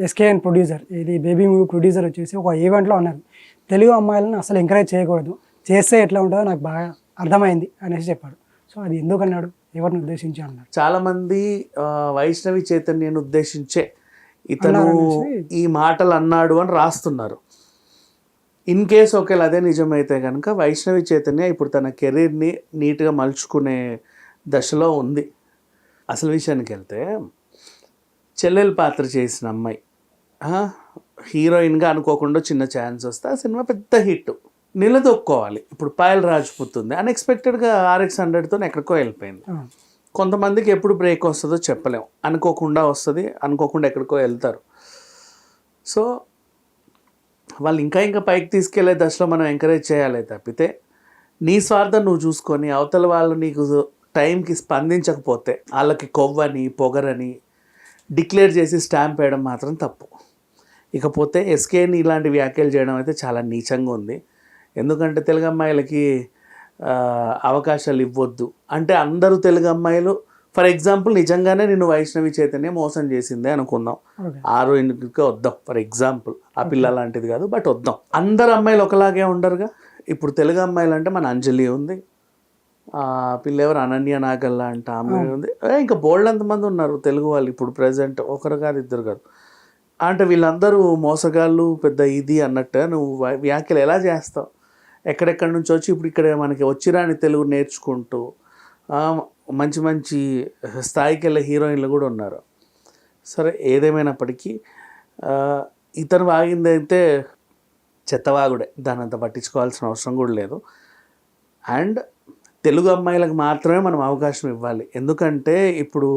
SKN producer, ఇది baby movie producer వచ్చేసి ఒక ఈవెంట్లో అన్నారు, తెలుగు అమ్మాయిలను అసలు ఎంకరేజ్ చేయకూడదు, చేస్తే ఎట్లా ఉంటుందో నాకు బాగా అర్థమైంది అనేసి చెప్పాడు. సో అది ఎందుకు అన్నాడు, ఎవరిని ఉద్దేశించి అన్నాడు? చాలామంది వైష్ణవి చైతన్యని ఉద్దేశించే ఇతను ఈ మాటలు అన్నాడు అని రాస్తున్నారు. ఇన్ కేస్ ఒకవేళ అదే నిజమైతే కనుక వైష్ణవి చైతన్య ఇప్పుడు తన కెరీర్ని నీట్గా మలుచుకునే దశలో ఉంది. అసలు విషయానికి వెళ్తే చెల్లెలు పాత్ర చేసిన అమ్మాయి హీరోయిన్గా అనుకోకుండా చిన్న ఛాన్స్ వస్తే ఆ సినిమా పెద్ద హిట్, నిలదొక్కోవాలి. ఇప్పుడు పాయల్ రాజ్పుత్ ఉంది, అన్ఎక్స్పెక్టెడ్గా RX-100తో ఎక్కడికో వెళ్ళిపోయింది. కొంతమందికి ఎప్పుడు బ్రేక్ వస్తుందో చెప్పలేం, అనుకోకుండా వస్తుంది, అనుకోకుండా ఎక్కడికో వెళ్తారు. సో వాళ్ళు ఇంకా ఇంకా పైకి తీసుకెళ్లే దశలో మనం ఎంకరేజ్ చేయాలి తప్పితే నీ స్వార్థం నువ్వు చూసుకొని అవతల వాళ్ళు నీకు టైంకి స్పందించకపోతే వాళ్ళకి కొవ్వని పొగరని డిక్లేర్ చేసి స్టాంప్ వేయడం మాత్రం తప్పు. ఇకపోతే ఎస్కేని ఇలాంటి వ్యాఖ్యలు చేయడం అయితే చాలా నీచంగా ఉంది. ఎందుకంటే తెలుగు అమ్మాయిలకి అవకాశాలు ఇవ్వద్దు అంటే అందరూ తెలుగు అమ్మాయిలు, ఫర్ ఎగ్జాంపుల్ నిజంగానే నిన్ను వైష్ణవి చైతన్య మోసం చేసిందే అనుకుందాం, ఆరు ఇంటికి వద్దాం, ఫర్ ఎగ్జాంపుల్ ఆ పిల్ల లాంటిది కాదు బట్ వద్దాం, అందరు అమ్మాయిలు ఒకలాగే ఉండరుగా. ఇప్పుడు తెలుగు అమ్మాయిలు అంటే మన అంజలి ఉంది, పిల్ల ఎవరు అనన్య నాగల్లా అంట ఆమె ఉంది, ఇంకా బోల్డ్ అంతమంది ఉన్నారు తెలుగు వాళ్ళు ఇప్పుడు ప్రజెంట్, ఒకరు కాదు ఇద్దరు కాదు. అంటే వీళ్ళందరూ మోసగాళ్ళు పెద్ద ఇది అన్నట్టు నువ్వు వ్యాఖ్యలు ఎలా చేస్తావు? ఎక్కడెక్కడి నుంచి వచ్చి ఇప్పుడు ఇక్కడ మనకి వచ్చిరాని తెలుగు నేర్చుకుంటూ మంచి మంచి స్థాయికి వెళ్ళే హీరోయిన్లు కూడా ఉన్నారు. సరే ఏదేమైనప్పటికీ ఇతను వాగిందైతే చెత్తవాగుడే, దాని అంత పట్టించుకోవాల్సిన అవసరం కూడా లేదు. అండ్ తెలుగు అమ్మాయిలకు మాత్రమే మనం అవకాశం ఇవ్వాలి. ఎందుకంటే ఇప్పుడు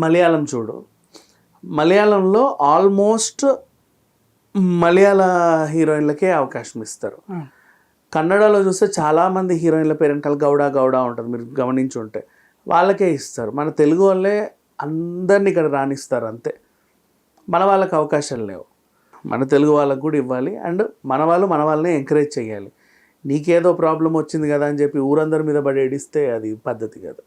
మలయాళం చూడు, మలయాళంలో ఆల్మోస్ట్ మలయాళ హీరోయిన్లకే అవకాశం ఇస్తారు. కన్నడలో చూస్తే చాలామంది హీరోయిన్ల పేరెంటల్ గౌడ ఉంటుంది, మీరు గమనించి ఉంటే వాళ్ళకే ఇస్తారు. మన తెలుగు వాళ్ళే అందరినీ ఇక్కడ రాణిస్తారు అంతే, మన వాళ్ళకి అవకాశాలు లేవు. మన తెలుగు వాళ్ళకు కూడా ఇవ్వాలి. అండ్ మన వాళ్ళని ఎంకరేజ్ చేయాలి. నీకేదో ప్రాబ్లం వచ్చింది కదా అని చెప్పి ఊరందరి మీద పడి ఏడిస్తే అది పద్ధతి కదా.